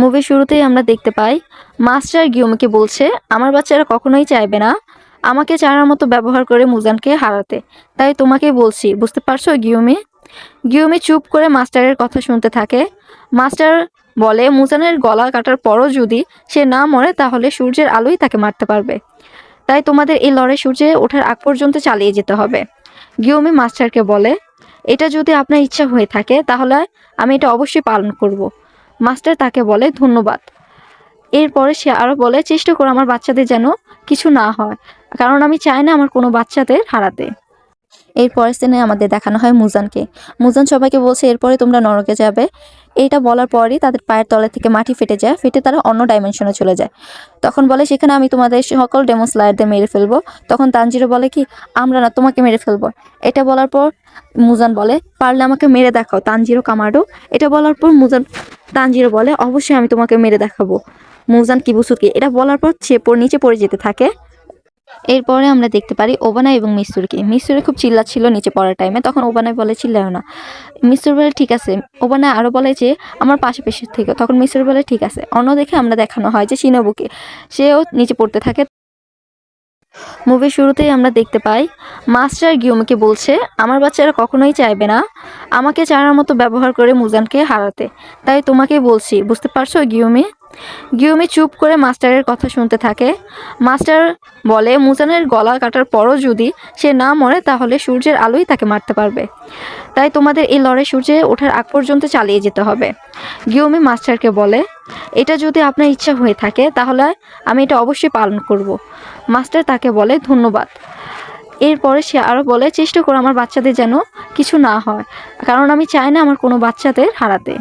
মুভির শুরুতেই আমরা দেখতে পাই মাস্টার গিয়োমিকে বলছে আমার বাচ্চারা কখনোই চাইবে না আমাকে চারার মতো ব্যবহার করে মুজানকে হারাতে, তাই তোমাকেই বলছি, বুঝতে পারছো গিয়োমি? গিয়োমি চুপ করে মাস্টারের কথা শুনতে থাকে। মাস্টার বলে মুজানের গলা কাটার পরও যদি সে না মরে তাহলে সূর্যের আলোই তাকে মারতে পারবে, তাই তোমাদের এই লড়াই সূর্যে ওঠার আগ পর্যন্ত চালিয়ে যেতে হবে। গিয়োমি মাস্টারকে বলে এটা যদি আপনার ইচ্ছা হয়ে থাকে তাহলে আমি এটা অবশ্যই পালন করব। মাস্টার তাকে বলে ধন্যবাদ। এরপরে সে আরও বলে চেষ্টা করো আমার বাচ্চাদের যেন কিছু না হয়, কারণ আমি চাই না আমার কোনো বাচ্চাদের হারাতে। এরপরের সিনে আমাদের দেখানো হয় মুজানকে। মুজান সবাইকে বলছে এরপরে তোমরা নরকে যাবে। এইটা বলার পরই তাদের পায়ের তলা থেকে মাটি ফেটে যায়, ফেটে তারা অন্য ডাইমেনশনে চলে যায়। তখন বলে সেখানে আমি তোমাদের সকল ডেমন স্লায়ারদের মেরে ফেলবো। তখন তানজিরো বলে কি আমরা না, তোমাকে মেরে ফেলবো। এটা বলার পর মুজান বলে পারলে আমাকে মেরে দেখাও তানজিরো কামাডো। এটা বলার পর তানজিরো বলে অবশ্যই আমি তোমাকে মেরে দেখাবো মুজান কিবুসুকি। এটা বলার পর সে নিচে পড়ে যেতে থাকে। এরপরে আমরা দেখতে পারি ওবানা এবং মিসুরকে। মিসুরে খুব চিল্লাচ্ছিল নিচে পড়ার টাইমে, তখন ওবানায় বলে চিল্লায় না। মিসুর বলে ঠিক আছে। ওবানা আরও বলে যে আমার পাশে থেকে, তখন মিসুর বলে ঠিক আছে। অন্য দেখে আমরা দেখানো হয় যে শিনোবুকে, সেও নিচে পড়তে থাকে। মুভির শুরুতেই আমরা দেখতে পাই মাস্টার গিয়োমিকে বলছে আমার বাচ্চারা কখনোই চাইবে না আমাকে চারার মতো ব্যবহার করে মুজানকে হারাতে, তাই তোমাকেই বলছি, বুঝতে পারছো গিয়োমি? গিয়োমি চুপ করে মাস্টারের কথা শুনতে থাকে। মাস্টার বলে মুজানের গলা কাটার পরও যদি সে না মরে তাহলে সূর্যের আলোই তাকে মারতে পারবে, তাই তোমাদের এই লড়াই সূর্যে ওঠার আগ পর্যন্ত চালিয়ে যেতে হবে। গিয়োমি মাস্টারকে বলে এটা যদি আপনার ইচ্ছা হয়ে থাকে তাহলে আমি এটা অবশ্যই পালন করব। মাস্টার তাকে বলে ধন্যবাদ। এরপরে সে আরও বলে চেষ্টা করো আমার বাচ্চাদের যেন কিছু না হয়, কারণ আমি চাই না আমার কোনো বাচ্চাদের হারাতে।